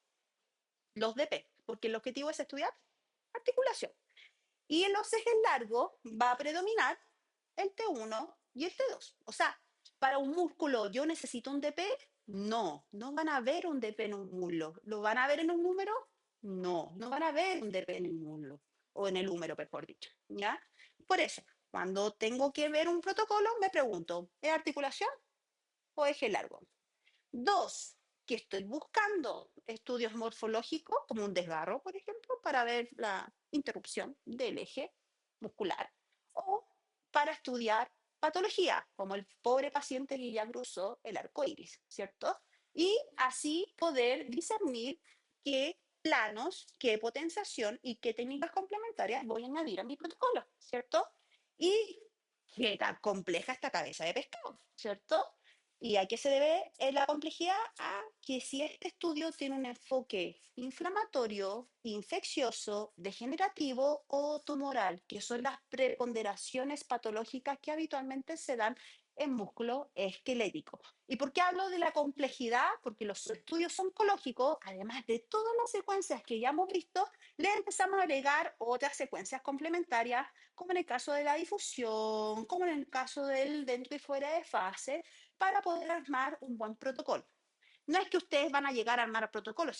los DP, porque el objetivo es estudiar articulación. Y en los ejes largos va a predominar el T1 y el T2. O sea, para un músculo, ¿yo necesito un DP? No, no van a ver un DP en un muslo. ¿Lo van a ver en un número? No, no van a ver un DP en el muslo, o en el húmero, mejor dicho. ¿Ya? Por eso, cuando tengo que ver un protocolo, me pregunto, ¿es articulación o eje largo? Dos, que estoy buscando estudios morfológicos, como un desgarro, por ejemplo, para ver la interrupción del eje muscular, o para estudiar patología, como el pobre paciente que ya cruzó el arco iris, ¿cierto? Y así poder discernir qué planos, qué potenciación y qué técnicas complementarias voy a añadir a mi protocolo, ¿cierto? Y qué tan compleja esta cabeza de pescado, ¿cierto? ¿Y a qué se debe la complejidad? A que si este estudio tiene un enfoque inflamatorio, infeccioso, degenerativo o tumoral, que son las preponderaciones patológicas que habitualmente se dan en músculo esquelético. ¿Y por qué hablo de la complejidad? Porque los estudios oncológicos, además de todas las secuencias que ya hemos visto, le empezamos a agregar otras secuencias complementarias, como en el caso de la difusión, como en el caso del dentro y fuera de fase, para poder armar un buen protocolo. No es que ustedes van a llegar a armar protocolos,